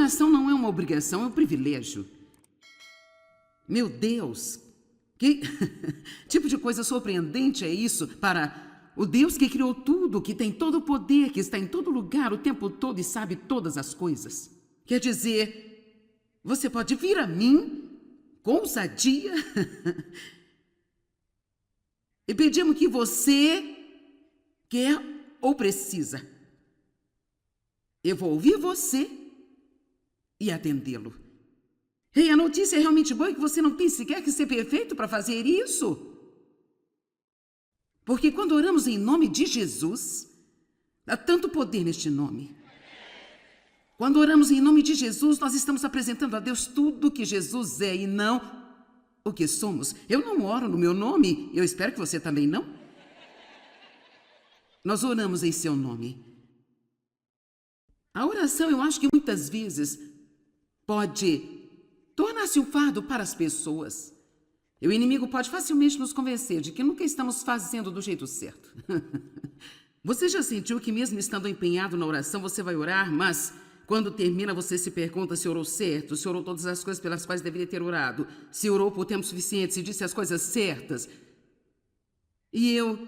oração não é uma obrigação, é um privilégio. Meu Deus, que tipo de coisa surpreendente é isso para o Deus que criou tudo, que tem todo o poder, que está em todo lugar o tempo todo e sabe todas as coisas. Quer dizer, você pode vir a mim com ousadia e pedir-me o que você quer ou precisa. Eu vou ouvir você e atendê-lo. Ei, a notícia é realmente boa, que você não tem sequer que ser perfeito para fazer isso. Porque quando oramos em nome de Jesus, há tanto poder neste nome. Quando oramos em nome de Jesus, nós estamos apresentando a Deus tudo que Jesus é e não o que somos. Eu não oro no meu nome, eu espero que você também não. Nós oramos em seu nome. A oração, eu acho que muitas vezes pode tornar-se um fardo para as pessoas. E o inimigo pode facilmente nos convencer de que nunca estamos fazendo do jeito certo. Você já sentiu que mesmo estando empenhado na oração, você vai orar, mas quando termina você se pergunta se orou certo, se orou todas as coisas pelas quais deveria ter orado, se orou por tempo suficiente, se disse as coisas certas. E eu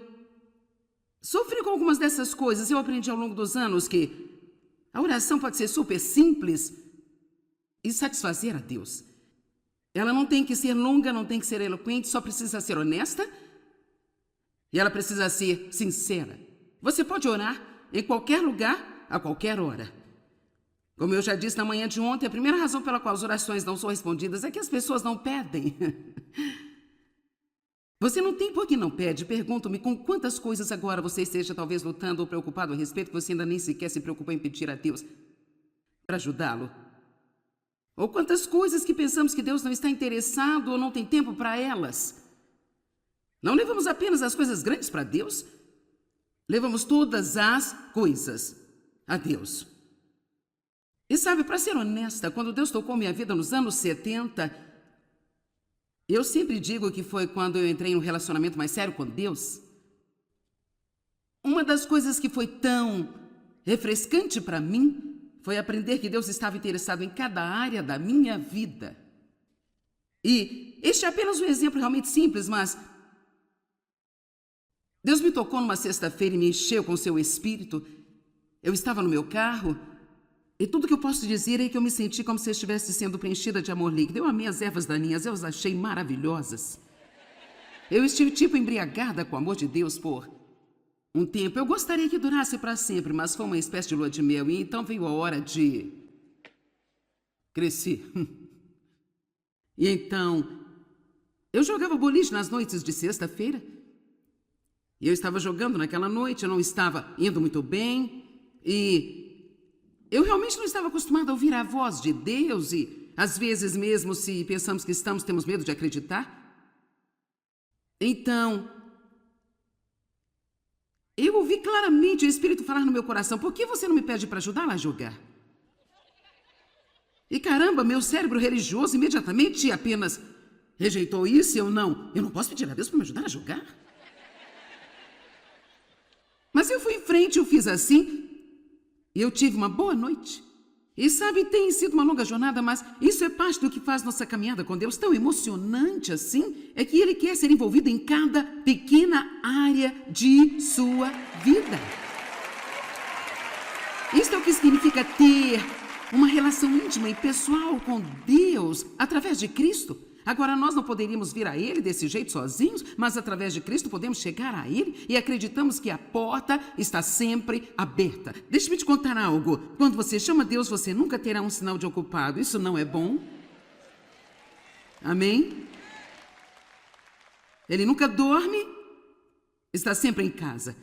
sofri com algumas dessas coisas. Eu aprendi ao longo dos anos que a oração pode ser super simples e satisfazer a Deus. Ela não tem que ser longa, não tem que ser eloquente, só precisa ser honesta e ela precisa ser sincera. Você pode orar em qualquer lugar, a qualquer hora. Como eu já disse na manhã de ontem, a primeira razão pela qual as orações não são respondidas é que as pessoas não pedem. Você não tem por que não pede. Pergunto-me com quantas coisas agora você esteja talvez lutando ou preocupado a respeito que você ainda nem sequer se preocupou em pedir a Deus para ajudá-lo. Ou quantas coisas que pensamos que Deus não está interessado ou não tem tempo para elas. Não levamos apenas as coisas grandes para Deus, levamos todas as coisas a Deus. E sabe, para ser honesta, quando Deus tocou minha vida nos anos 70, eu sempre digo que foi quando eu entrei em um relacionamento mais sério com Deus. Uma das coisas que foi tão refrescante para mim foi aprender que Deus estava interessado em cada área da minha vida. E este é apenas um exemplo realmente simples, mas Deus me tocou numa sexta-feira e me encheu com seu espírito. Eu estava no meu carro e tudo que eu posso dizer é que eu me senti como se eu estivesse sendo preenchida de amor líquido. Eu amei as ervas daninhas, eu as achei maravilhosas. Eu estive tipo embriagada com o amor de Deus por um tempo. Eu gostaria que durasse para sempre, mas foi uma espécie de lua de mel. E então veio a hora de crescer. E então, eu jogava boliche nas noites de sexta-feira. E eu estava jogando naquela noite, eu não estava indo muito bem. E eu realmente não estava acostumada a ouvir a voz de Deus. E às vezes mesmo se pensamos que estamos, temos medo de acreditar. Então, eu ouvi claramente o Espírito falar no meu coração: por que você não me pede para ajudá-la a jogar? E caramba, meu cérebro religioso imediatamente apenas rejeitou isso. Eu não posso pedir a Deus para me ajudar a jogar? Mas eu fui em frente, eu fiz assim, e eu tive uma boa noite. E sabe, tem sido uma longa jornada, mas isso é parte do que faz nossa caminhada com Deus tão emocionante assim, é que Ele quer ser envolvido em cada pequena área de sua vida. Isto é o que significa ter uma relação íntima e pessoal com Deus através de Cristo. Agora, nós não poderíamos vir a Ele desse jeito sozinhos, mas através de Cristo podemos chegar a Ele e acreditamos que a porta está sempre aberta. Deixe-me te contar algo. Quando você chama Deus, você nunca terá um sinal de ocupado. Isso não é bom? Amém? Ele nunca dorme, está sempre em casa.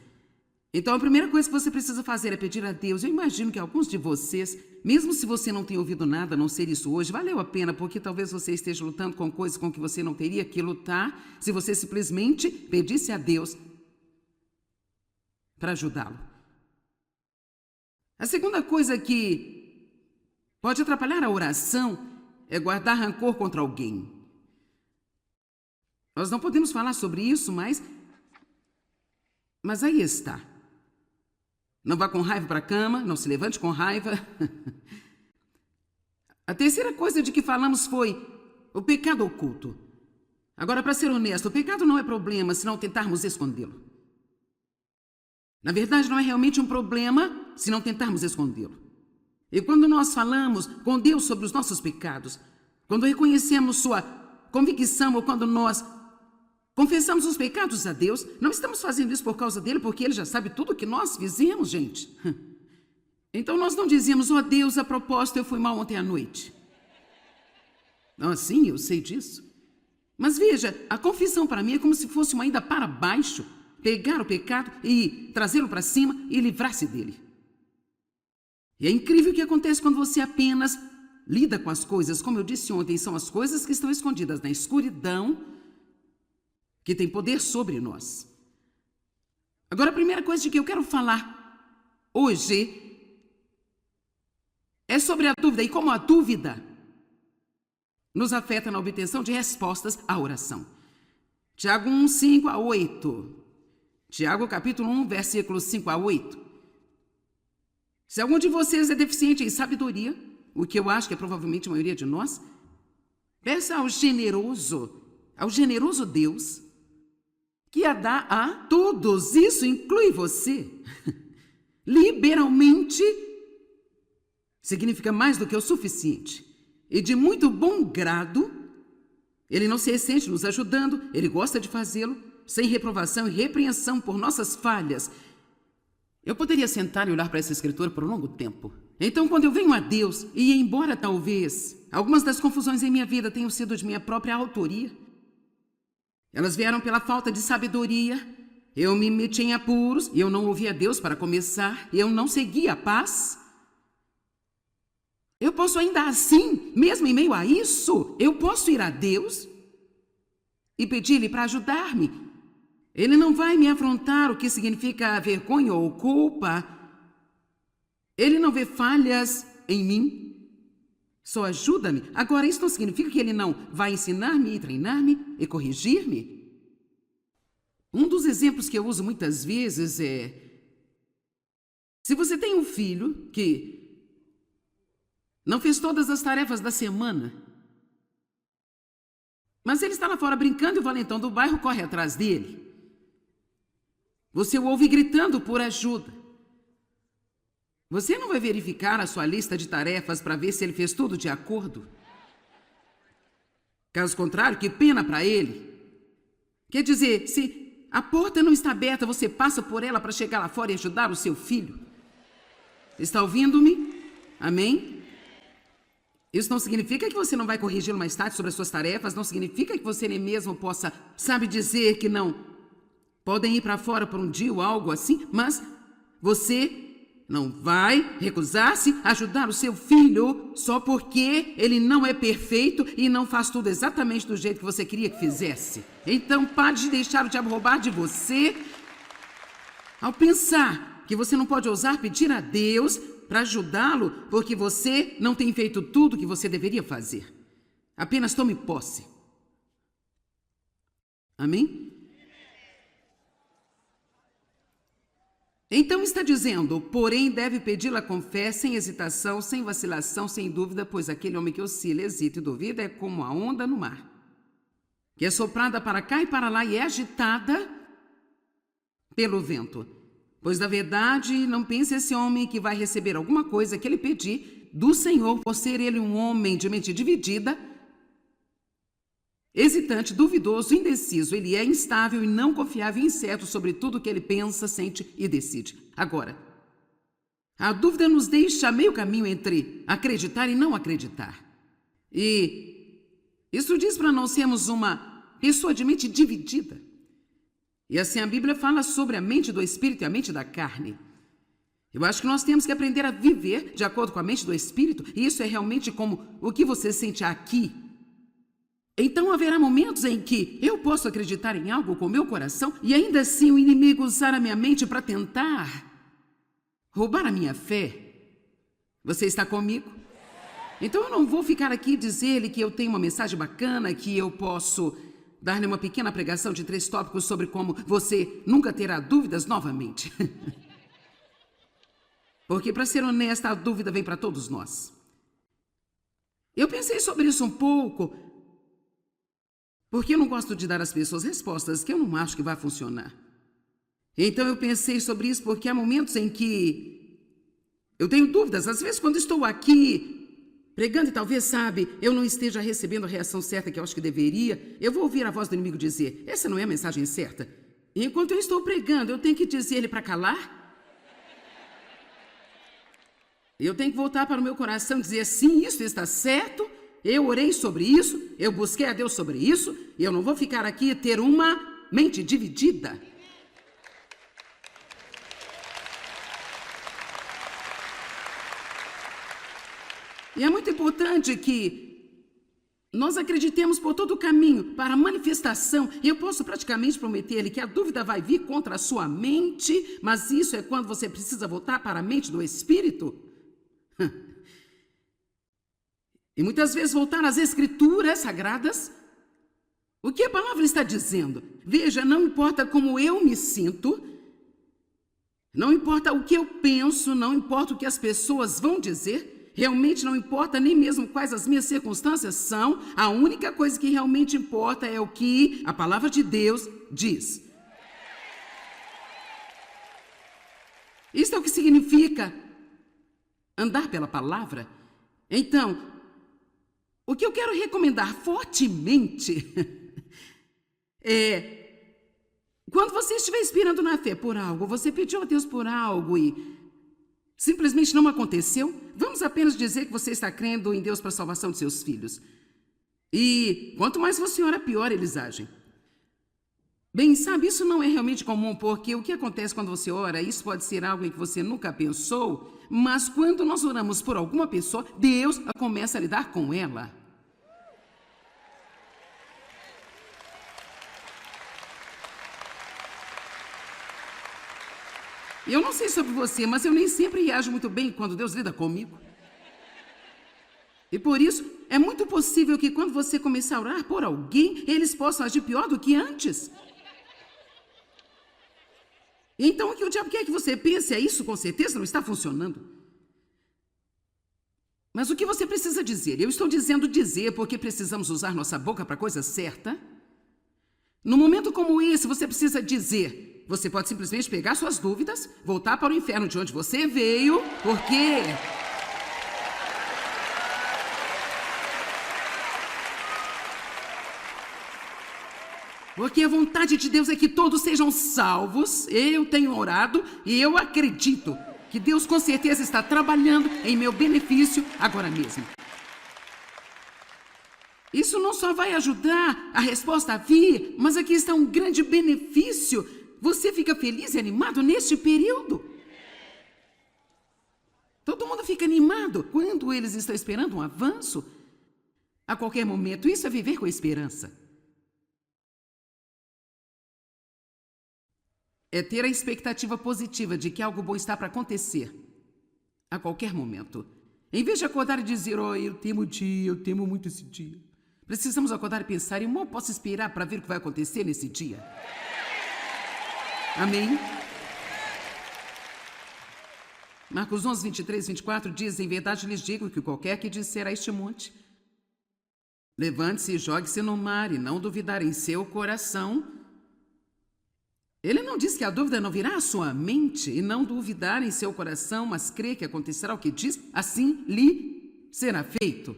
Então, a primeira coisa que você precisa fazer é pedir a Deus. Eu imagino que alguns de vocês, mesmo se você não tem ouvido nada, a não ser isso hoje, valeu a pena, porque talvez você esteja lutando com coisas com que você não teria que lutar se você simplesmente pedisse a Deus para ajudá-lo. A segunda coisa que pode atrapalhar a oração é guardar rancor contra alguém. Nós não podemos falar sobre isso, mas aí está. Não vá com raiva para a cama, não se levante com raiva. A terceira coisa de que falamos foi o pecado oculto. Agora, para ser honesto, o pecado não é problema se não tentarmos escondê-lo. Na verdade, não é realmente um problema se não tentarmos escondê-lo. E quando nós falamos com Deus sobre os nossos pecados, quando reconhecemos sua convicção ou quando nós confessamos os pecados a Deus, não estamos fazendo isso por causa dele, porque ele já sabe tudo o que nós fizemos, gente. Então nós não dizemos, ó Deus, a propósito, eu fui mal ontem à noite. Não, sim, eu sei disso. Mas veja, a confissão para mim é como se fosse uma ida para baixo, pegar o pecado e trazê-lo para cima e livrar-se dele. E é incrível o que acontece quando você apenas lida com as coisas. Como eu disse ontem, são as coisas que estão escondidas na escuridão que tem poder sobre nós. Agora, a primeira coisa de que eu quero falar hoje é sobre a dúvida e como a dúvida nos afeta na obtenção de respostas à oração. Tiago 1, 5 a 8. Tiago capítulo 1, versículos 5 a 8. Se algum de vocês é deficiente em sabedoria, o que eu acho que é provavelmente a maioria de nós, peça ao generoso Deus, que a dá a todos, isso inclui você, liberalmente, significa mais do que o suficiente. E de muito bom grado, ele não se ressente nos ajudando, ele gosta de fazê-lo, sem reprovação e repreensão por nossas falhas. Eu poderia sentar e olhar para essa escritura por um longo tempo. Então, quando eu venho a Deus, e embora talvez algumas das confusões em minha vida tenham sido de minha própria autoria, elas vieram pela falta de sabedoria, eu me meti em apuros, e eu não ouvi a Deus para começar, e eu não segui a paz. Eu posso ainda assim, mesmo em meio a isso, eu posso ir a Deus e pedir-lhe para ajudar-me. Ele não vai me afrontar o que significa vergonha ou culpa. Ele não vê falhas em mim. Só ajuda-me. Agora, isso não significa que ele não vai ensinar-me e treinar-me e corrigir-me. Um dos exemplos que eu uso muitas vezes é: se você tem um filho que não fez todas as tarefas da semana, mas ele está lá fora brincando e o valentão do bairro corre atrás dele. Você o ouve gritando por ajuda. Você não vai verificar a sua lista de tarefas para ver se ele fez tudo de acordo? Caso contrário, que pena para ele. Quer dizer, se a porta não está aberta, você passa por ela para chegar lá fora e ajudar o seu filho. Está ouvindo-me? Amém? Isso não significa que você não vai corrigi-lo mais tarde sobre as suas tarefas, não significa que você nem mesmo possa, dizer que não podem ir para fora por um dia ou algo assim, mas você não vai recusar-se a ajudar o seu filho só porque ele não é perfeito e não faz tudo exatamente do jeito que você queria que fizesse. Então pare de deixar o diabo roubar de você ao pensar que você não pode ousar pedir a Deus para ajudá-lo, porque você não tem feito tudo o que você deveria fazer. Apenas tome posse. Amém? Então está dizendo, porém deve pedi-la com fé, sem hesitação, sem vacilação, sem dúvida, pois aquele homem que oscila, hesita e duvida é como a onda no mar, que é soprada para cá e para lá e é agitada pelo vento. Pois, na verdade, não pense esse homem que vai receber alguma coisa que ele pedir do Senhor, por ser ele um homem de mente dividida, hesitante, duvidoso, indeciso. Ele é instável e não confiável e incerto sobre tudo que ele pensa, sente e decide. Agora, a dúvida nos deixa meio caminho entre acreditar e não acreditar. E isso diz para não sermos uma pessoa de mente dividida. E assim a Bíblia fala sobre a mente do Espírito e a mente da carne. Eu acho que nós temos que aprender a viver de acordo com a mente do Espírito, e isso é realmente como o que você sente aqui. Então haverá momentos em que eu posso acreditar em algo com o meu coração e ainda assim o inimigo usar a minha mente para tentar roubar a minha fé. Você está comigo? Então eu não vou ficar aqui e dizer-lhe que eu tenho uma mensagem bacana, que eu posso dar-lhe uma pequena pregação de 3 tópicos sobre como você nunca terá dúvidas novamente. Porque, para ser honesta, a dúvida vem para todos nós. Eu pensei sobre isso um pouco, porque eu não gosto de dar às pessoas respostas que eu não acho que vai funcionar. Então eu pensei sobre isso porque há momentos em que eu tenho dúvidas. Às vezes, quando estou aqui pregando e talvez, sabe, eu não esteja recebendo a reação certa que eu acho que deveria, eu vou ouvir a voz do inimigo dizer, essa não é a mensagem certa. E enquanto eu estou pregando, eu tenho que dizer ele para calar? Eu tenho que voltar para o meu coração e dizer, sim, isso está certo, eu orei sobre isso, eu busquei a Deus sobre isso, e eu não vou ficar aqui e ter uma mente dividida. E é muito importante que nós acreditemos por todo o caminho para a manifestação. E eu posso praticamente prometer-lhe que a dúvida vai vir contra a sua mente, mas isso é quando você precisa voltar para a mente do Espírito. E muitas vezes voltar às Escrituras Sagradas. O que a palavra está dizendo? Veja, não importa como eu me sinto, não importa o que eu penso, não importa o que as pessoas vão dizer, realmente não importa nem mesmo quais as minhas circunstâncias são, a única coisa que realmente importa é o que a palavra de Deus diz. Isso é o que significa andar pela palavra. Então, o que eu quero recomendar fortemente é, quando você estiver esperando na fé por algo, você pediu a Deus por algo e simplesmente não aconteceu, vamos apenas dizer que você está crendo em Deus para a salvação de seus filhos. E quanto mais você ora, pior eles agem. Bem, sabe, isso não é realmente comum, porque o que acontece quando você ora, isso pode ser algo em que você nunca pensou, mas quando nós oramos por alguma pessoa, Deus começa a lidar com ela. Eu não sei sobre você, mas eu nem sempre reajo muito bem quando Deus lida comigo. E por isso, é muito possível que quando você começar a orar por alguém, eles possam agir pior do que antes. Então, o que o diabo quer que você pense é isso, com certeza não está funcionando. Mas o que você precisa dizer? Eu estou dizendo dizer porque precisamos usar nossa boca para a coisa certa. No momento como esse, você precisa dizer. Você pode simplesmente pegar suas dúvidas, voltar para o inferno de onde você veio, porque a vontade de Deus é que todos sejam salvos. Eu tenho orado e eu acredito que Deus com certeza está trabalhando em meu benefício agora mesmo. Isso não só vai ajudar a resposta a vir, mas aqui está um grande benefício. Você fica feliz e animado neste período? Todo mundo fica animado quando eles estão esperando um avanço. A qualquer momento, isso é viver com esperança. É ter a expectativa positiva de que algo bom está para acontecer. A qualquer momento. Em vez de acordar e dizer, eu temo o dia, eu temo muito esse dia. Precisamos acordar e pensar, eu mal posso esperar para ver o que vai acontecer nesse dia. Amém? Marcos 11, 23, 24 diz, em verdade lhes digo que qualquer que disser a este monte, levante-se e jogue-se no mar e não duvidar em seu coração. Ele não diz que a dúvida não virá à sua mente e não duvidar em seu coração, mas crê que acontecerá o que diz, assim lhe será feito.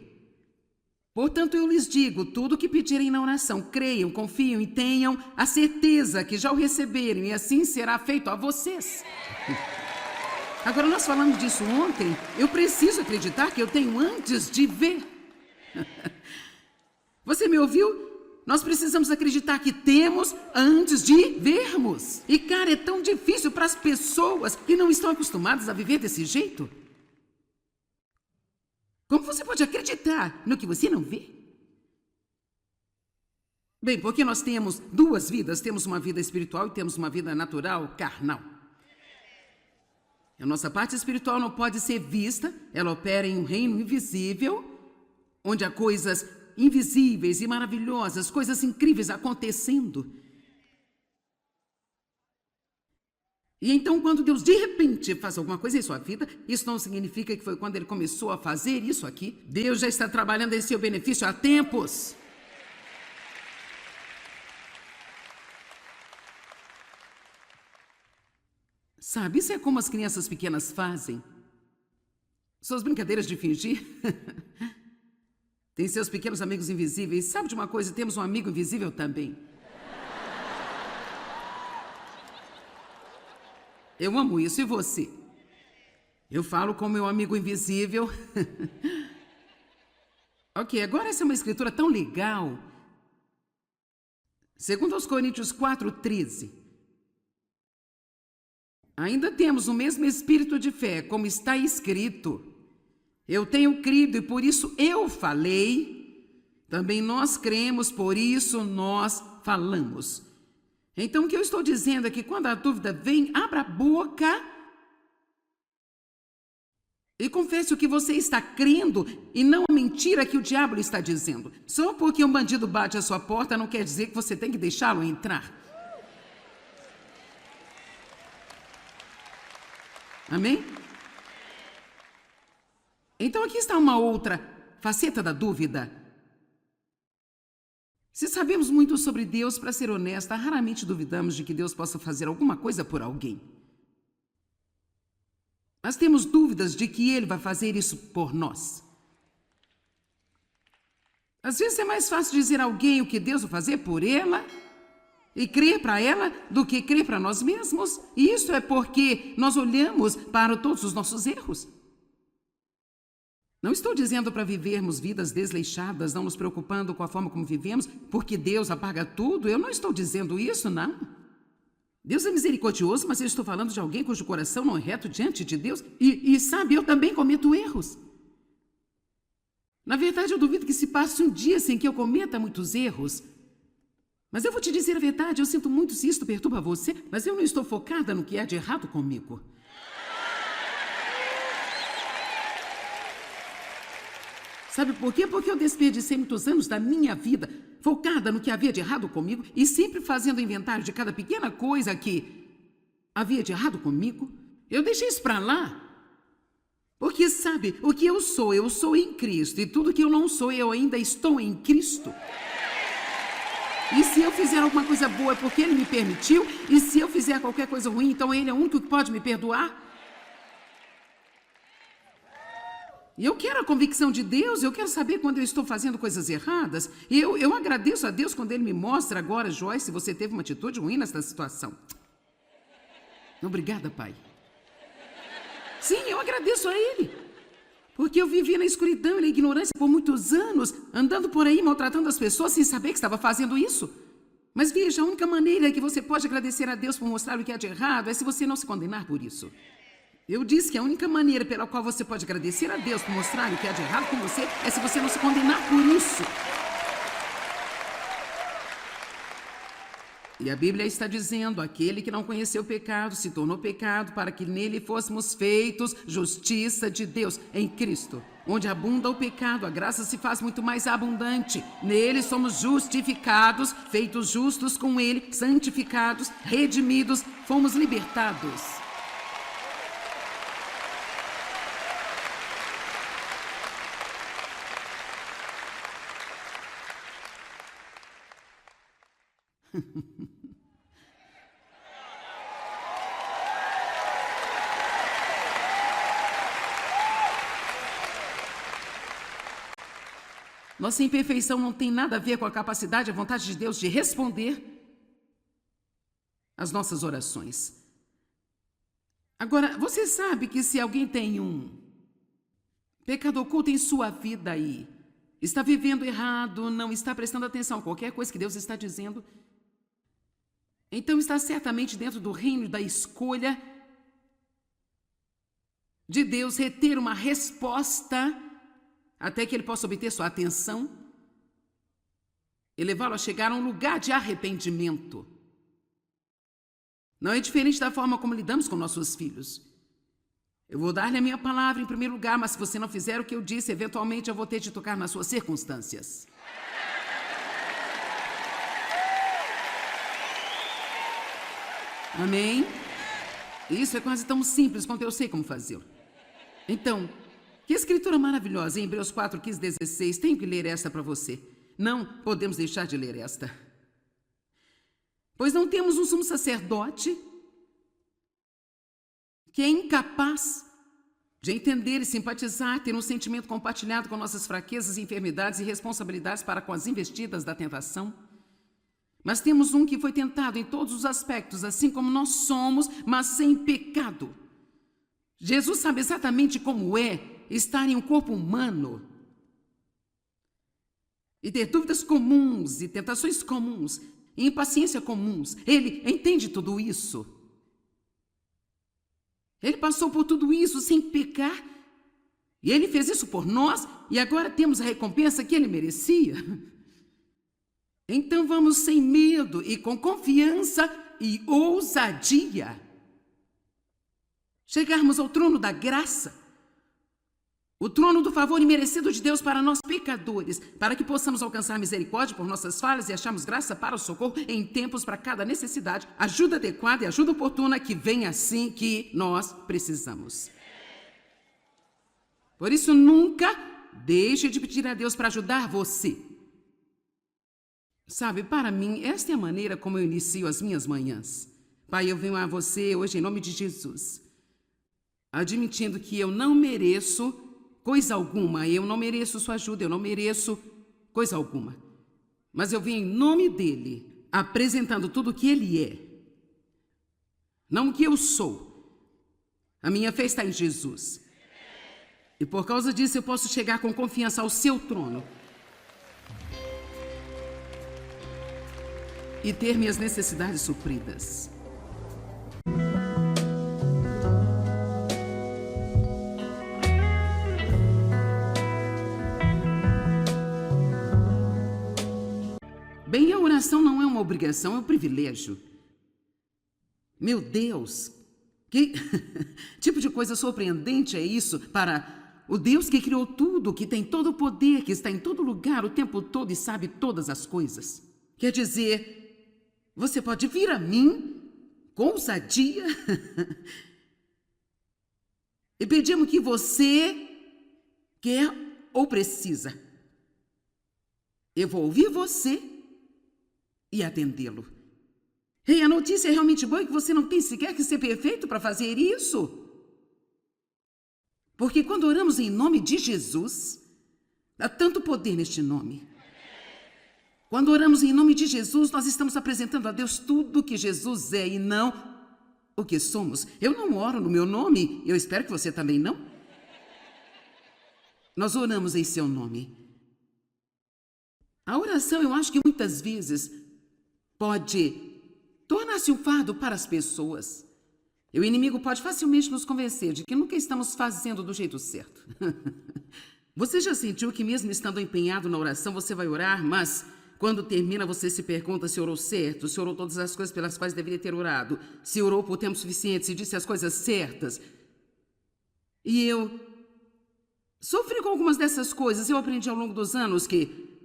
Portanto, eu lhes digo, tudo o que pedirem na oração, creiam, confiam e tenham a certeza que já o receberam e assim será feito a vocês. Agora, nós falamos disso ontem, eu preciso acreditar que eu tenho antes de ver. Você me ouviu? Nós precisamos acreditar que temos antes de vermos. E, cara, é tão difícil para as pessoas que não estão acostumadas a viver desse jeito. Como você pode acreditar no que você não vê? Bem, porque nós temos duas vidas. Temos uma vida espiritual e temos uma vida natural, carnal. A nossa parte espiritual não pode ser vista. Ela opera em um reino invisível, onde há coisas invisíveis e maravilhosas, coisas incríveis acontecendo. E então, quando Deus de repente faz alguma coisa em sua vida, isso não significa que foi quando Ele começou a fazer isso aqui. Deus já está trabalhando em seu benefício há tempos. Sabe, isso é como as crianças pequenas fazem. Suas brincadeiras de fingir. Tem seus pequenos amigos invisíveis. Sabe de uma coisa? Temos um amigo invisível também. Eu amo isso. E você? Eu falo com meu amigo invisível. Ok, agora essa é uma escritura tão legal. Segundo aos Coríntios 4:13. Ainda temos o mesmo espírito de fé, como está escrito. Eu tenho crido e por isso eu falei. Também nós cremos, por isso nós falamos. Então, o que eu estou dizendo é que quando a dúvida vem, abra a boca e confesse o que você está crendo e não a mentira que o diabo lhe está dizendo. Só porque um bandido bate à sua porta não quer dizer que você tem que deixá-lo entrar. Amém? Então aqui está uma outra faceta da dúvida. Se sabemos muito sobre Deus, para ser honesta, raramente duvidamos de que Deus possa fazer alguma coisa por alguém. Mas temos dúvidas de que Ele vai fazer isso por nós. Às vezes é mais fácil dizer a alguém o que Deus vai fazer por ela e crer para ela do que crer para nós mesmos. E isso é porque nós olhamos para todos os nossos erros. Não estou dizendo para vivermos vidas desleixadas, não nos preocupando com a forma como vivemos, porque Deus apaga tudo. Eu não estou dizendo isso, não. Deus é misericordioso, mas eu estou falando de alguém cujo coração não é reto diante de Deus. E sabe, eu também cometo erros. Na verdade, eu duvido que se passe um dia sem que eu cometa muitos erros. Mas eu vou te dizer a verdade, eu sinto muito se isto perturba você, mas eu não estou focada no que há de errado comigo. Sabe por quê? Porque eu desperdicei muitos anos da minha vida focada no que havia de errado comigo e sempre fazendo inventário de cada pequena coisa que havia de errado comigo. Eu deixei isso para lá. Porque, sabe, o que eu sou em Cristo. E tudo que eu não sou, eu ainda estou em Cristo. E se eu fizer alguma coisa boa é porque Ele me permitiu. E se eu fizer qualquer coisa ruim, então Ele é o único que pode me perdoar. E eu quero a convicção de Deus, eu quero saber quando eu estou fazendo coisas erradas. E eu agradeço a Deus quando Ele me mostra agora, Joyce, se você teve uma atitude ruim nessa situação. Obrigada, Pai. Sim, eu agradeço a Ele. Porque eu vivi na escuridão e na ignorância por muitos anos, andando por aí maltratando as pessoas sem saber que estava fazendo isso. Mas veja, a única maneira que você pode agradecer a Deus por mostrar o que há de errado é se você não se condenar por isso. Eu disse que a única maneira pela qual você pode agradecer a Deus por mostrar o que há de errado com você é se você não se condenar por isso. E a Bíblia está dizendo, aquele que não conheceu o pecado se tornou pecado para que nele fôssemos feitos justiça de Deus em Cristo. Onde abunda o pecado, a graça se faz muito mais abundante. Nele somos justificados, feitos justos com Ele, santificados, redimidos, fomos libertados. Nossa imperfeição não tem nada a ver com a capacidade e a vontade de Deus de responder às nossas orações. Agora, você sabe que se alguém tem um pecado oculto em sua vida e está vivendo errado, não está prestando atenção a qualquer coisa que Deus está dizendo, então está certamente dentro do reino da escolha de Deus reter uma resposta até que Ele possa obter sua atenção e levá-lo a chegar a um lugar de arrependimento. Não é diferente da forma como lidamos com nossos filhos. Eu vou dar-lhe a minha palavra em primeiro lugar, mas se você não fizer o que eu disse, eventualmente eu vou ter de tocar nas suas circunstâncias. Amém? Isso é quase tão simples quanto eu sei como fazê-lo. Então, que escritura maravilhosa, em Hebreus 4, 15, 16. Tenho que ler esta para você. Não podemos deixar de ler esta. Pois não temos um sumo sacerdote que é incapaz de entender e simpatizar, ter um sentimento compartilhado com nossas fraquezas, enfermidades e responsabilidades para com as investidas da tentação. Mas temos um que foi tentado em todos os aspectos, assim como nós somos, mas sem pecado. Jesus sabe exatamente como é estar em um corpo humano e ter dúvidas comuns e tentações comuns e impaciência comuns. Ele entende tudo isso. Ele passou por tudo isso sem pecar. E ele fez isso por nós e agora temos a recompensa que ele merecia. Então vamos sem medo e com confiança e ousadia chegarmos ao trono da graça, o trono do favor imerecido de Deus para nós pecadores, para que possamos alcançar misericórdia por nossas falhas e acharmos graça para o socorro em tempos para cada necessidade, ajuda adequada e ajuda oportuna que vem assim que nós precisamos. Por isso, nunca deixe de pedir a Deus para ajudar você. Sabe, para mim, esta é a maneira como eu inicio as minhas manhãs. Pai, eu venho a você hoje em nome de Jesus, admitindo que eu não mereço coisa alguma, eu não mereço sua ajuda, eu não mereço coisa alguma. Mas eu vim em nome dele, apresentando tudo o que ele é, não o que eu sou. A minha fé está em Jesus. E por causa disso eu posso chegar com confiança ao seu trono e ter minhas necessidades supridas. Bem, a oração não é uma obrigação, é um privilégio. Meu Deus, que tipo de coisa surpreendente é isso para o Deus que criou tudo, que tem todo o poder, que está em todo lugar o tempo todo e sabe todas as coisas. Quer dizer, você pode vir a mim com ousadia e pedir-me o que você quer ou precisa. Eu vou ouvir você e atendê-lo. E a notícia é realmente boa, é que você não tem sequer que ser perfeito para fazer isso. Porque quando oramos em nome de Jesus, há tanto poder neste nome. Quando oramos em nome de Jesus, nós estamos apresentando a Deus tudo o que Jesus é e não o que somos. Eu não oro no meu nome, eu espero que você também não. Nós oramos em seu nome. A oração, eu acho que muitas vezes pode tornar-se um fardo para as pessoas. E o inimigo pode facilmente nos convencer de que nunca estamos fazendo do jeito certo. Você já sentiu que mesmo estando empenhado na oração, você vai orar, mas quando termina você se pergunta se orou certo, se orou todas as coisas pelas quais deveria ter orado, se orou por tempo suficiente, se disse as coisas certas. E eu sofri com algumas dessas coisas. Eu aprendi ao longo dos anos que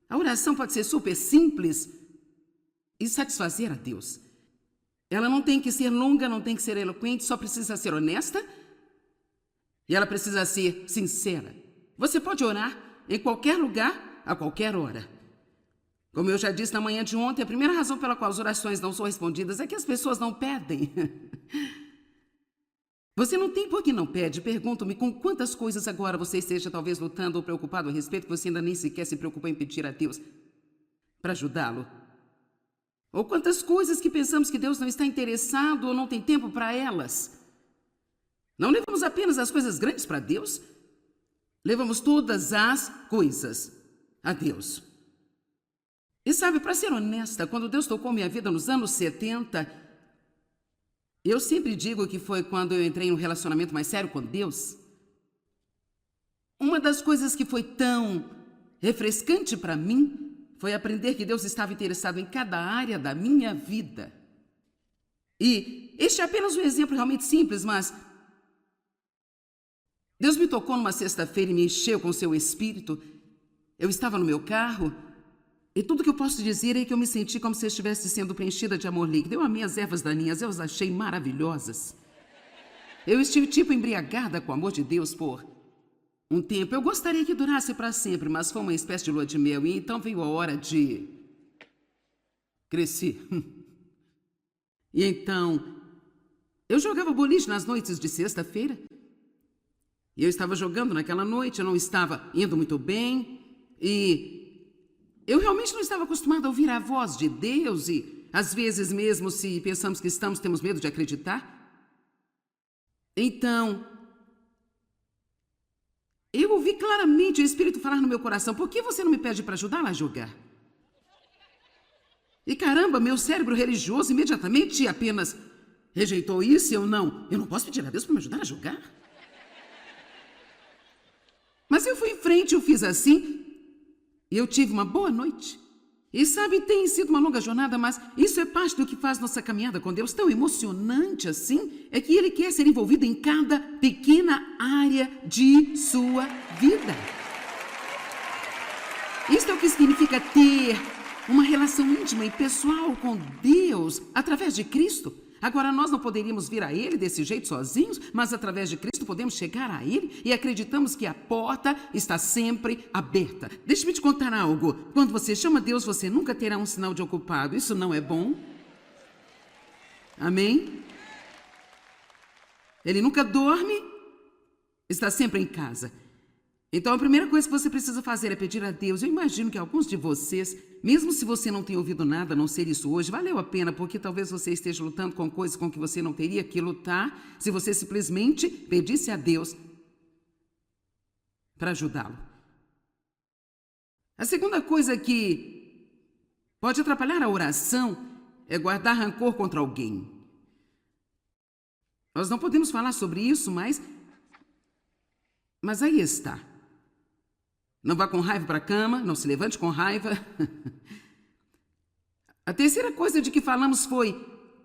a oração pode ser super simples e satisfazer a Deus. Ela não tem que ser longa, não tem que ser eloquente, só precisa ser honesta e ela precisa ser sincera. Você pode orar em qualquer lugar, a qualquer hora. Como eu já disse na manhã de ontem, a primeira razão pela qual as orações não são respondidas é que as pessoas não pedem. Você não tem por que não pede. Pergunto-me com quantas coisas agora você esteja talvez lutando ou preocupado a respeito que você ainda nem sequer se preocupou em pedir a Deus para ajudá-lo. Ou quantas coisas que pensamos que Deus não está interessado ou não tem tempo para elas. Não levamos apenas as coisas grandes para Deus, levamos todas as coisas a Deus. E sabe, para ser honesta, quando Deus tocou minha vida nos anos 70, eu sempre digo que foi quando eu entrei em um relacionamento mais sério com Deus. Uma das coisas que foi tão refrescante para mim foi aprender que Deus estava interessado em cada área da minha vida. E este é apenas um exemplo realmente simples, mas Deus me tocou numa sexta-feira e me encheu com seu espírito. Eu estava no meu carro e tudo que eu posso dizer é que eu me senti como se eu estivesse sendo preenchida de amor líquido. Eu amei as ervas daninhas, eu as achei maravilhosas. Eu estive tipo embriagada com o amor de Deus por um tempo. Eu gostaria que durasse para sempre, mas foi uma espécie de lua de mel. E então veio a hora de crescer. E então, eu jogava boliche nas noites de sexta-feira. E eu estava jogando naquela noite, eu não estava indo muito bem. E eu realmente não estava acostumada a ouvir a voz de Deus. E às vezes mesmo se pensamos que estamos, temos medo de acreditar. Então, eu ouvi claramente o Espírito falar no meu coração: por que você não me pede para ajudá-la a jogar? E caramba, meu cérebro religioso imediatamente apenas rejeitou isso. E eu não posso pedir a Deus para me ajudar a jogar. Mas eu fui em frente, eu fiz assim, e eu tive uma boa noite. E sabe, tem sido uma longa jornada, mas isso é parte do que faz nossa caminhada com Deus tão emocionante assim, é que Ele quer ser envolvido em cada pequena área de sua vida. Isto é o que significa ter uma relação íntima e pessoal com Deus através de Cristo. Agora, nós não poderíamos vir a Ele desse jeito sozinhos, mas através de Cristo podemos chegar a Ele e acreditamos que a porta está sempre aberta. Deixa-me te contar algo. Quando você chama Deus, você nunca terá um sinal de ocupado. Isso não é bom? Amém? Ele nunca dorme, está sempre em casa. Então, a primeira coisa que você precisa fazer é pedir a Deus. Eu imagino que alguns de vocês, mesmo se você não tem ouvido nada, a não ser isso hoje, valeu a pena, porque talvez você esteja lutando com coisas com que você não teria que lutar se você simplesmente pedisse a Deus para ajudá-lo. A segunda coisa que pode atrapalhar a oração é guardar rancor contra alguém. Nós não podemos falar sobre isso, mas aí está. Não vá com raiva para a cama, não se levante com raiva. A terceira coisa de que falamos foi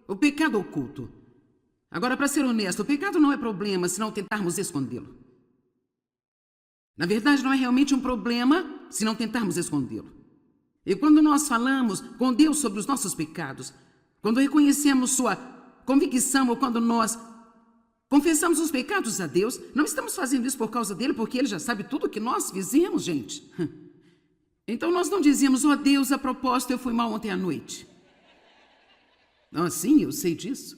o pecado oculto. Agora, para ser honesto, o pecado não é problema se não tentarmos escondê-lo. Na verdade, não é realmente um problema se não tentarmos escondê-lo. E quando nós falamos com Deus sobre os nossos pecados, quando reconhecemos sua convicção ou quando nós confessamos os pecados a Deus, não estamos fazendo isso por causa dele, porque ele já sabe tudo o que nós fizemos, gente. Então nós não dizemos: ó Deus, a propósito, eu fui mal ontem à noite. Não, sim, eu sei disso.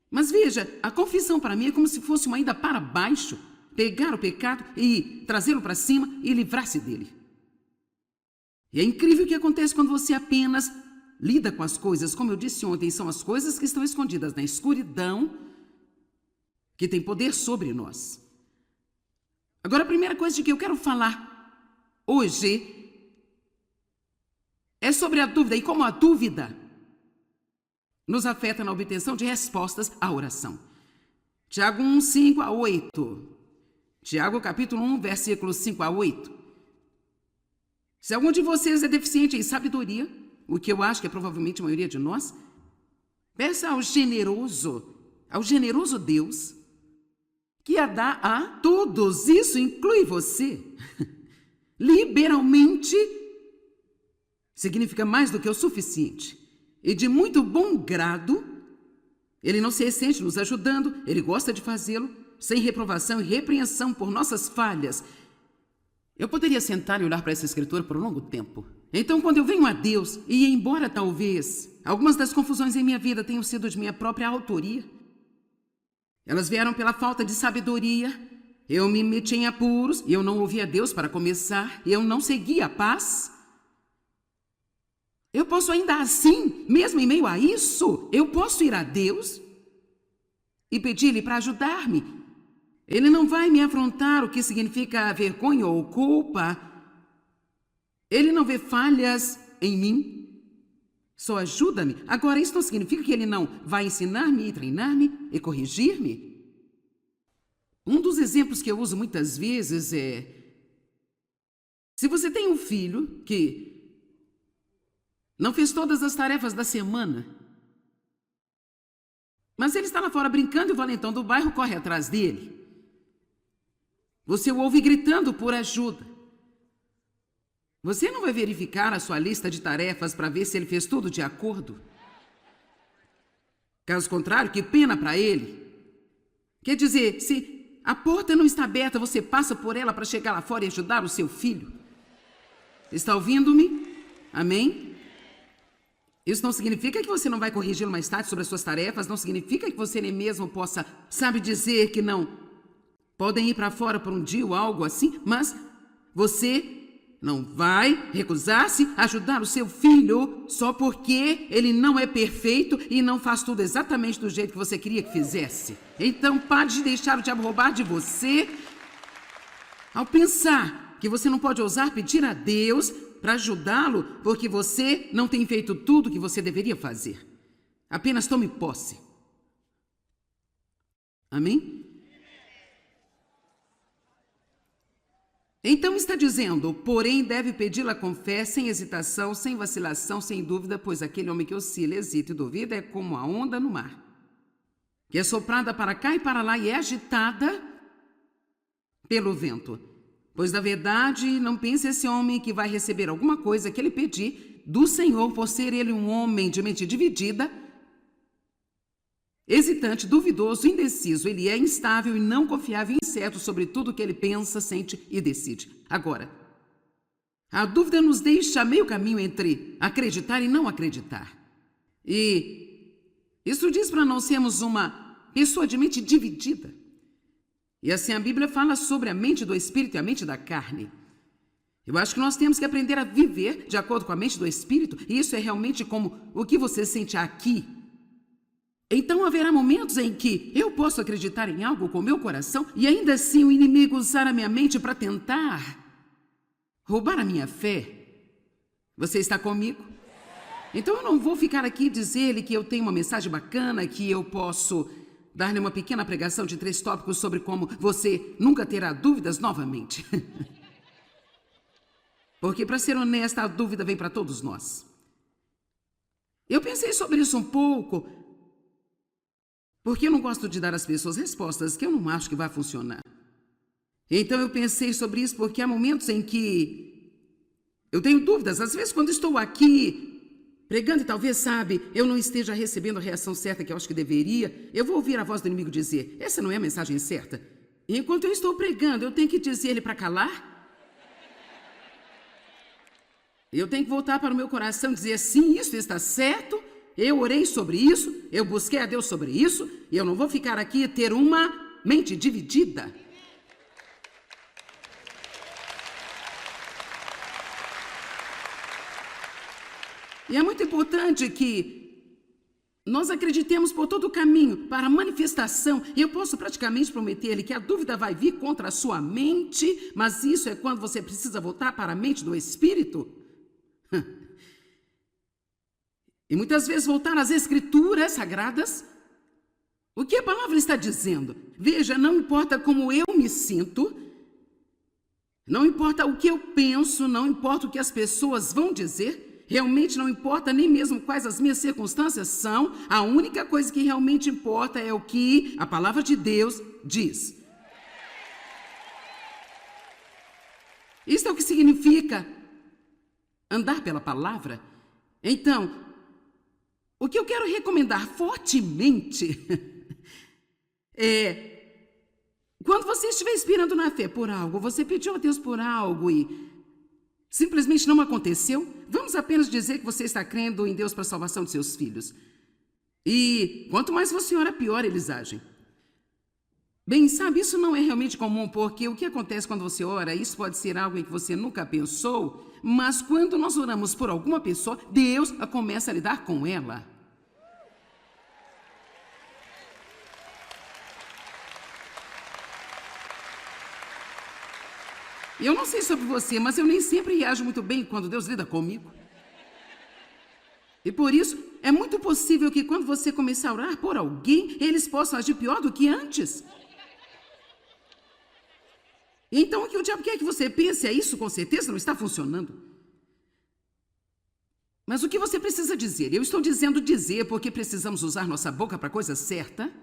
Mas veja, a confissão para mim é como se fosse uma ida para baixo, pegar o pecado e trazê-lo para cima e livrar-se dele. E é incrível o que acontece quando você apenas lida com as coisas. Como eu disse ontem, são as coisas que estão escondidas na escuridão que tem poder sobre nós. Agora, a primeira coisa de que eu quero falar hoje é sobre a dúvida e como a dúvida nos afeta na obtenção de respostas à oração. Tiago 1, 5 a 8. Tiago capítulo 1, versículos 5 a 8. Se algum de vocês é deficiente em sabedoria, o que eu acho que é provavelmente a maioria de nós, peça ao generoso Deus, que a dá a todos, isso inclui você, liberalmente, significa mais do que o suficiente, e de muito bom grado. Ele não se ressente nos ajudando, ele gosta de fazê-lo, sem reprovação e repreensão por nossas falhas. Eu poderia sentar e olhar para essa escritura por um longo tempo. Então, quando eu venho a Deus, e embora talvez algumas das confusões em minha vida tenham sido de minha própria autoria, elas vieram pela falta de sabedoria. Eu me meti em apuros e eu não ouvi a Deus para começar. Eu não segui a paz. Eu posso ainda assim, mesmo em meio a isso, eu posso ir a Deus e pedir-lhe para ajudar-me. Ele não vai me afrontar o que significa vergonha ou culpa. Ele não vê falhas em mim. Só ajuda-me. Agora, isso não significa que ele não vai ensinar-me e treinar-me e corrigir-me. Um dos exemplos que eu uso muitas vezes é: se você tem um filho que não fez todas as tarefas da semana, mas ele está lá fora brincando e o valentão do bairro corre atrás dele, você o ouve gritando por ajuda. Você não vai verificar a sua lista de tarefas para ver se ele fez tudo de acordo? Caso contrário, que pena para ele. Quer dizer, se a porta não está aberta, você passa por ela para chegar lá fora e ajudar o seu filho. Está ouvindo-me? Amém? Isso não significa que você não vai corrigi-lo mais tarde sobre as suas tarefas, não significa que você nem mesmo possa, sabe, dizer que não podem ir para fora por um dia ou algo assim, mas você não vai recusar-se a ajudar o seu filho só porque ele não é perfeito e não faz tudo exatamente do jeito que você queria que fizesse. Então pare de deixar o diabo roubar de você ao pensar que você não pode ousar pedir a Deus para ajudá-lo porque você não tem feito tudo o que você deveria fazer. Apenas tome posse. Amém? Então está dizendo, porém deve pedi-la com fé, sem hesitação, sem vacilação, sem dúvida, pois aquele homem que oscila, hesita e duvida é como a onda no mar, que é soprada para cá e para lá e é agitada pelo vento. Pois, na verdade, não pense esse homem que vai receber alguma coisa que ele pedir do Senhor, por ser ele um homem de mente dividida, hesitante, duvidoso, indeciso. Ele é instável e não confiável e incerto sobre tudo o que ele pensa, sente e decide. Agora, a dúvida nos deixa meio caminho entre acreditar e não acreditar. E isso diz para não sermos uma pessoa de mente dividida. E assim a Bíblia fala sobre a mente do Espírito e a mente da carne. Eu acho que nós temos que aprender a viver de acordo com a mente do Espírito, e isso é realmente como o que você sente aqui. Então haverá momentos em que eu posso acreditar em algo com meu coração e ainda assim o inimigo usar a minha mente para tentar roubar a minha fé. Você está comigo? Então eu não vou ficar aqui e dizer-lhe que eu tenho uma mensagem bacana, que eu posso dar-lhe uma pequena pregação de 3 tópicos sobre como você nunca terá dúvidas novamente. Porque, para ser honesta, a dúvida vem para todos nós. Eu pensei sobre isso um pouco, porque eu não gosto de dar às pessoas respostas que eu não acho que vai funcionar. Então eu pensei sobre isso porque há momentos em que eu tenho dúvidas. Às vezes, quando estou aqui pregando e talvez, sabe, eu não esteja recebendo a reação certa que eu acho que deveria, eu vou ouvir a voz do inimigo dizer, essa não é a mensagem certa. E enquanto eu estou pregando, eu tenho que dizer-lhe para calar? Eu tenho que voltar para o meu coração e dizer, sim, isso está certo, eu orei sobre isso, eu busquei a Deus sobre isso, e eu não vou ficar aqui e ter uma mente dividida. E é muito importante que nós acreditemos por todo o caminho para a manifestação. E eu posso praticamente prometer-lhe que a dúvida vai vir contra a sua mente, mas isso é quando você precisa voltar para a mente do Espírito. E muitas vezes voltar às Escrituras Sagradas. O que a palavra está dizendo? Veja, não importa como eu me sinto, não importa o que eu penso, não importa o que as pessoas vão dizer, realmente não importa nem mesmo quais as minhas circunstâncias são, a única coisa que realmente importa é o que a palavra de Deus diz. Isso é o que significa andar pela palavra. Então, o que eu quero recomendar fortemente é, quando você estiver esperando na fé por algo, você pediu a Deus por algo e simplesmente não aconteceu, vamos apenas dizer que você está crendo em Deus para a salvação de seus filhos. E quanto mais você ora, pior eles agem. Bem, sabe, isso não é realmente comum, porque o que acontece quando você ora, isso pode ser algo em que você nunca pensou, mas quando nós oramos por alguma pessoa, Deus começa a lidar com ela. Eu não sei sobre você, mas eu nem sempre reajo muito bem quando Deus lida comigo. E por isso, é muito possível que quando você começar a orar por alguém, eles possam agir pior do que antes. Então, o que o diabo quer que você pense é isso, com certeza não está funcionando. Mas o que você precisa dizer? Eu estou dizendo dizer porque precisamos usar nossa boca para a coisa certa.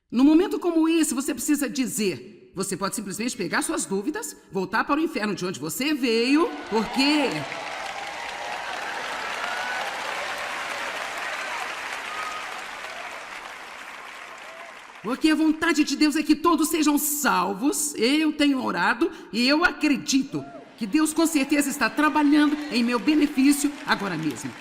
No momento como esse, você precisa dizer. Você pode simplesmente pegar suas dúvidas, voltar para o inferno de onde você veio, porque Porque a vontade de Deus é que todos sejam salvos. Eu tenho orado e eu acredito que Deus com certeza está trabalhando em meu benefício agora mesmo.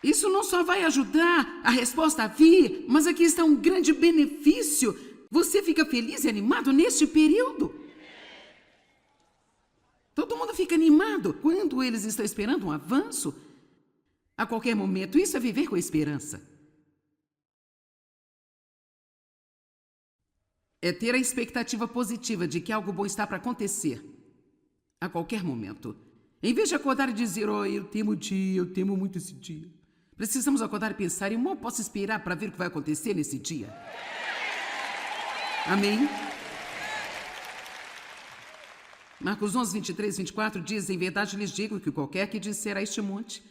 Isso não só vai ajudar a resposta a vir, mas aqui está um grande benefício. Você fica feliz e animado neste período? Todo mundo fica animado quando eles estão esperando um avanço. A qualquer momento, isso é viver com esperança. É ter a expectativa positiva de que algo bom está para acontecer a qualquer momento. Em vez de acordar e dizer, eu temo o dia, eu temo muito esse dia. Precisamos acordar e pensar, eu mal posso esperar para ver o que vai acontecer nesse dia. Amém? Marcos 11, 23, 24 diz, em verdade lhes digo que qualquer que disser a este monte,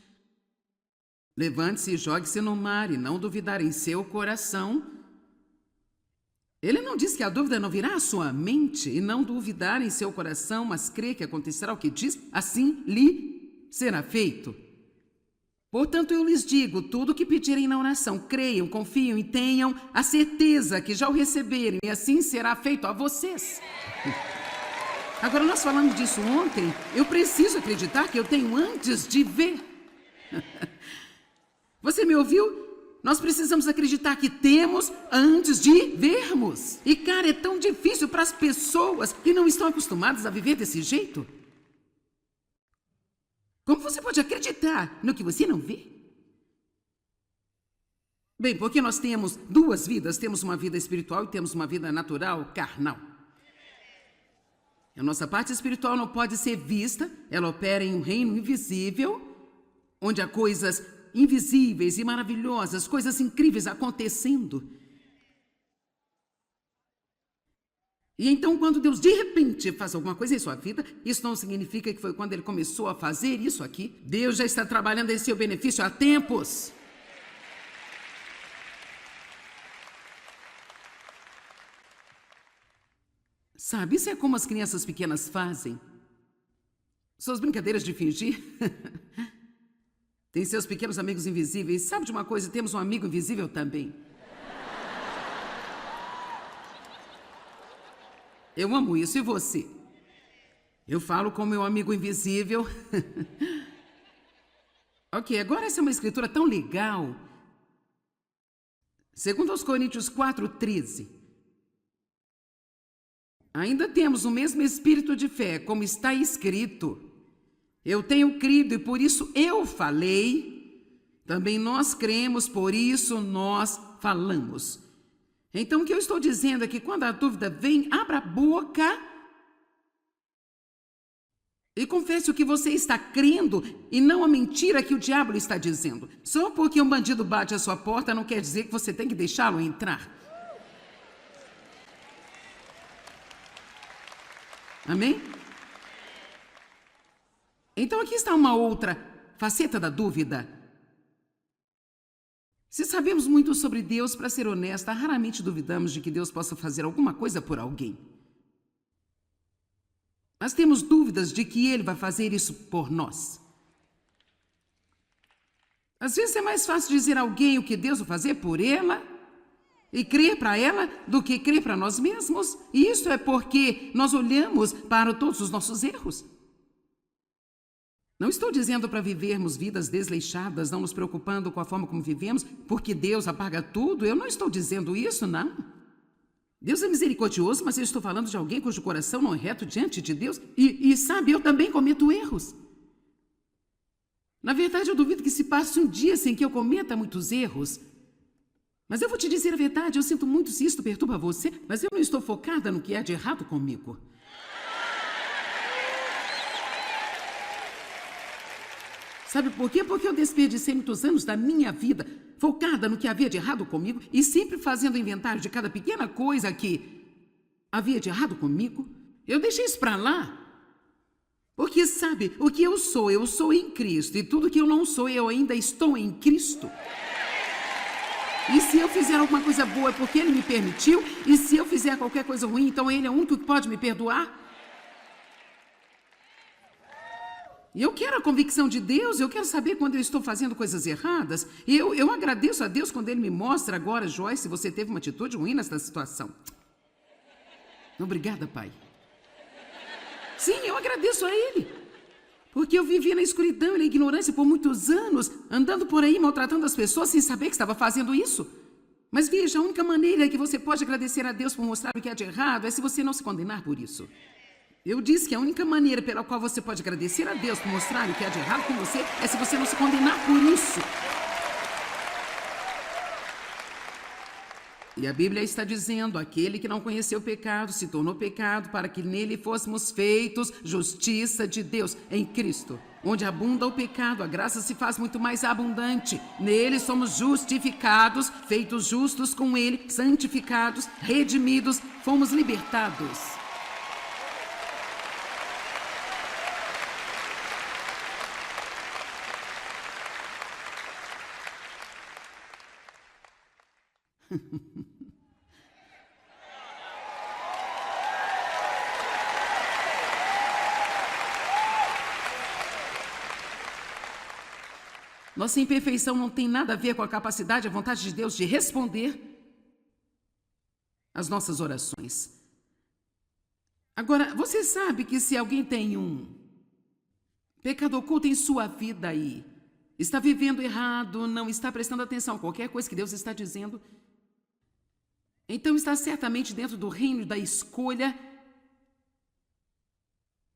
levante-se e jogue-se no mar e não duvidar em seu coração. Ele não diz que a dúvida não virá à sua mente e não duvidar em seu coração, mas crê que acontecerá o que diz, assim lhe será feito. Portanto, eu lhes digo, tudo o que pedirem na oração, creiam, confiam e tenham a certeza que já o receberem, e assim será feito a vocês. Agora, nós falamos disso ontem, eu preciso acreditar que eu tenho antes de ver. Você me ouviu? Nós precisamos acreditar que temos antes de vermos. E, cara, é tão difícil para as pessoas que não estão acostumadas a viver desse jeito. Como você pode acreditar no que você não vê? Bem, porque nós temos duas vidas. Temos uma vida espiritual e temos uma vida natural, carnal. A nossa parte espiritual não pode ser vista. Ela opera em um reino invisível, onde há coisas invisíveis e maravilhosas, coisas incríveis acontecendo. E então, quando Deus de repente faz alguma coisa em sua vida, isso não significa que foi quando Ele começou a fazer isso aqui. Deus já está trabalhando em seu benefício há tempos. Sabe, isso é como as crianças pequenas fazem. Suas brincadeiras de fingir. Tem seus pequenos amigos invisíveis. Sabe de uma coisa? Temos um amigo invisível também. Eu amo isso. E você? Eu falo com meu amigo invisível. Ok, agora essa é uma escritura tão legal. Segundo aos Coríntios 4:13. Ainda temos o mesmo espírito de fé, como está escrito. Eu tenho crido e por isso eu falei. Também nós cremos, por isso nós falamos. Então, o que eu estou dizendo é que quando a dúvida vem, abra a boca e confesse o que você está crendo e não a mentira que o diabo lhe está dizendo. Só porque um bandido bate à sua porta não quer dizer que você tem que deixá-lo entrar. Amém? Então, aqui está uma outra faceta da dúvida. Se sabemos muito sobre Deus, para ser honesta, raramente duvidamos de que Deus possa fazer alguma coisa por alguém. Mas temos dúvidas de que Ele vai fazer isso por nós. Às vezes é mais fácil dizer a alguém o que Deus vai fazer por ela e crer para ela do que crer para nós mesmos. E isso é porque nós olhamos para todos os nossos erros. Não estou dizendo para vivermos vidas desleixadas, não nos preocupando com a forma como vivemos, porque Deus apaga tudo. Eu não estou dizendo isso, não. Deus é misericordioso, mas eu estou falando de alguém cujo coração não é reto diante de Deus. E sabe, eu também cometo erros. Na verdade, eu duvido que se passe um dia sem que eu cometa muitos erros. Mas eu vou te dizer a verdade, eu sinto muito se isto perturba você, mas eu não estou focada no que há de errado comigo. Sabe por quê? Porque eu desperdicei muitos anos da minha vida focada no que havia de errado comigo e sempre fazendo inventário de cada pequena coisa que havia de errado comigo. Eu deixei isso para lá. Porque, sabe, o que eu sou em Cristo. E tudo que eu não sou, eu ainda estou em Cristo. E se eu fizer alguma coisa boa é porque Ele me permitiu. E se eu fizer qualquer coisa ruim, então Ele é o único que pode me perdoar. E eu quero a convicção de Deus, eu quero saber quando eu estou fazendo coisas erradas. E eu agradeço a Deus quando Ele me mostra agora, Joyce, você teve uma atitude ruim nessa situação. Obrigada, Pai. Sim, eu agradeço a Ele. Porque eu vivia na escuridão e na ignorância por muitos anos, andando por aí maltratando as pessoas sem saber que estava fazendo isso. Mas veja, a única maneira que você pode agradecer a Deus por mostrar o que há de errado é se você não se condenar por isso. Eu disse que a única maneira pela qual você pode agradecer a Deus por mostrar o que há de errado com você é se você não se condenar por isso. E a Bíblia está dizendo, aquele que não conheceu o pecado se tornou pecado para que nele fôssemos feitos justiça de Deus em Cristo. Onde abunda o pecado, a graça se faz muito mais abundante. Nele somos justificados, feitos justos com ele, santificados, redimidos, fomos libertados. Nossa imperfeição não tem nada a ver com a capacidade, a vontade de Deus de responder às nossas orações. Agora, você sabe que se alguém tem um pecado oculto em sua vida e está vivendo errado, não está prestando atenção a qualquer coisa que Deus está dizendo, então está certamente dentro do reino da escolha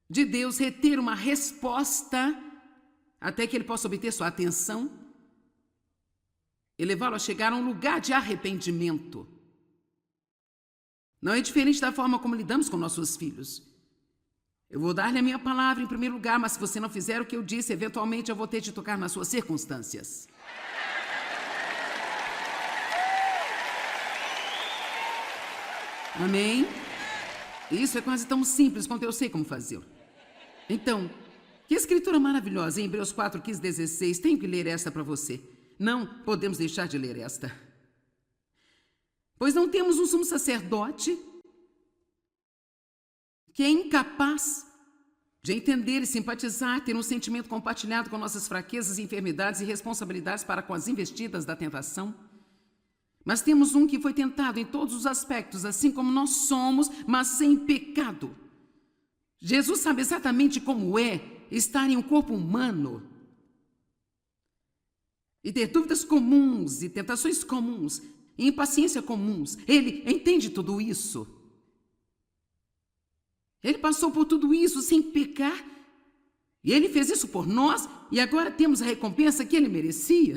de Deus reter uma resposta até que ele possa obter sua atenção e levá-lo a chegar a um lugar de arrependimento. Não é diferente da forma como lidamos com nossos filhos. Eu vou dar-lhe a minha palavra em primeiro lugar, mas se você não fizer o que eu disse, eventualmente eu vou ter de tocar nas suas circunstâncias. Amém? Isso é quase tão simples quanto eu sei como fazê-lo. Então, que escritura maravilhosa, em Hebreus 4, 15, 16. Tenho que ler esta para você. Não podemos deixar de ler esta. Pois não temos um sumo sacerdote que é incapaz de entender e simpatizar, ter um sentimento compartilhado com nossas fraquezas, enfermidades e responsabilidades para com as investidas da tentação. Mas temos um que foi tentado em todos os aspectos, assim como nós somos, mas sem pecado. Jesus sabe exatamente como é estar em um corpo humano e ter dúvidas comuns e tentações comuns e impaciência comuns. Ele entende tudo isso. Ele passou por tudo isso sem pecar e ele fez isso por nós e agora temos a recompensa que ele merecia.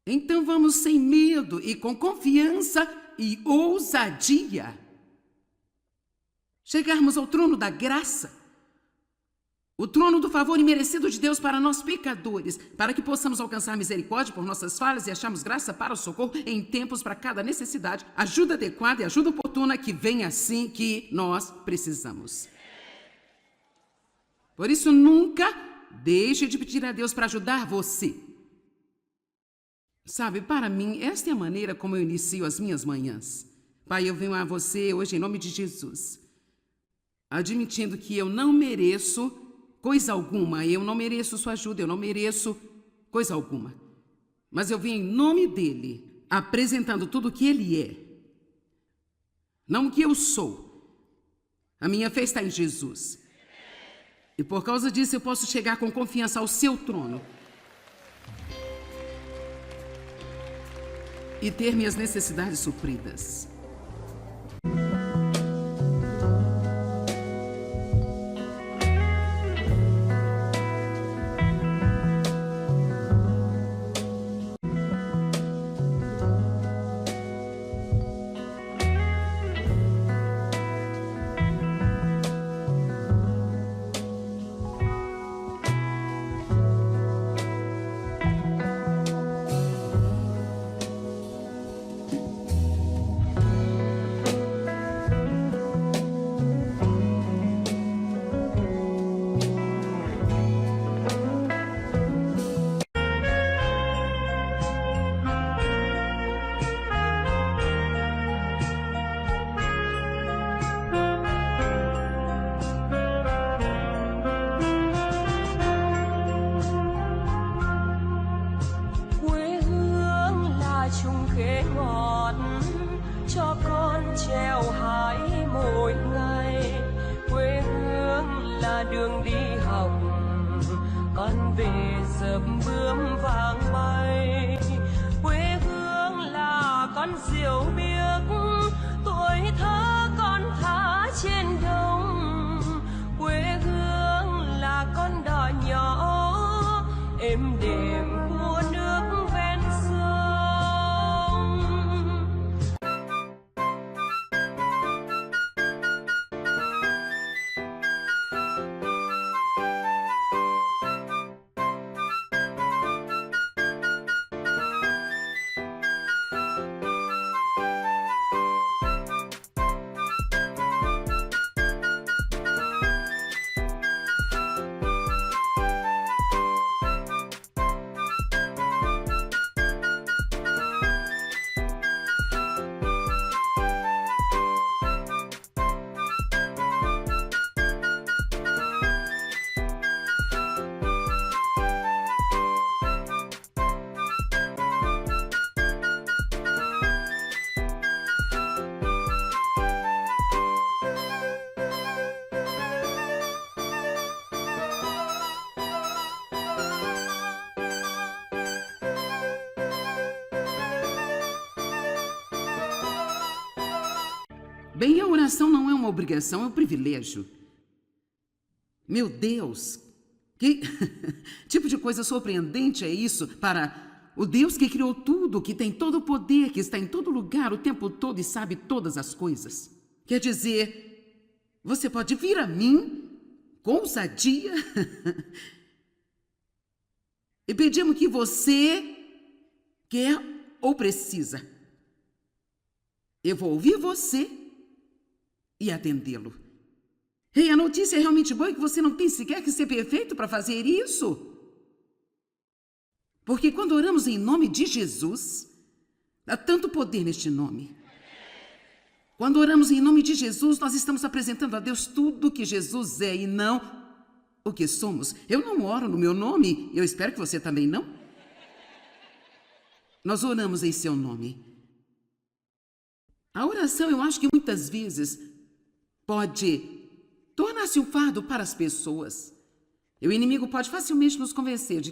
Então vamos sem medo e com confiança e ousadia chegarmos ao trono da graça, o trono do favor imerecido de Deus para nós pecadores, para que possamos alcançar misericórdia por nossas falhas e acharmos graça para o socorro em tempos para cada necessidade, ajuda adequada e ajuda oportuna que vem assim que nós precisamos. Por isso, nunca deixe de pedir a Deus para ajudar você. Sabe, para mim, esta é a maneira como eu inicio as minhas manhãs. Pai, eu venho a você hoje em nome de Jesus, admitindo que eu não mereço coisa alguma, eu não mereço sua ajuda, eu não mereço coisa alguma. Mas eu vim em nome dele, apresentando tudo o que ele é, não o que eu sou. A minha fé está em Jesus. E por causa disso eu posso chegar com confiança ao seu trono e ter minhas necessidades supridas. khế ngọt cho con treo hái mỗi ngày. Quê hương là đường đi học, con về dập bướm vàng bay. Quê hương là con diều biếc, tuổi thơ con thả trên đồng. Quê hương là con đò nhỏ êm đềm của nước ven sông. Bem, a oração não é uma obrigação, é um privilégio. Meu Deus, que tipo de coisa surpreendente é isso para o Deus que criou tudo, que tem todo o poder, que está em todo lugar o tempo todo e sabe todas as coisas. Quer dizer, você pode vir a mim com ousadia e pedir-me o que você quer ou precisa. Eu vou ouvir você e atendê-lo. Ei, a notícia é realmente boa, que você não tem sequer que ser perfeito para fazer isso. Porque quando oramos em nome de Jesus, há tanto poder neste nome. Quando oramos em nome de Jesus, nós estamos apresentando a Deus tudo o que Jesus é e não o que somos. Eu não oro no meu nome, eu espero que você também não. Nós oramos em seu nome. A oração, eu acho que muitas vezes pode tornar-se um fardo para as pessoas. E o inimigo pode facilmente nos convencer de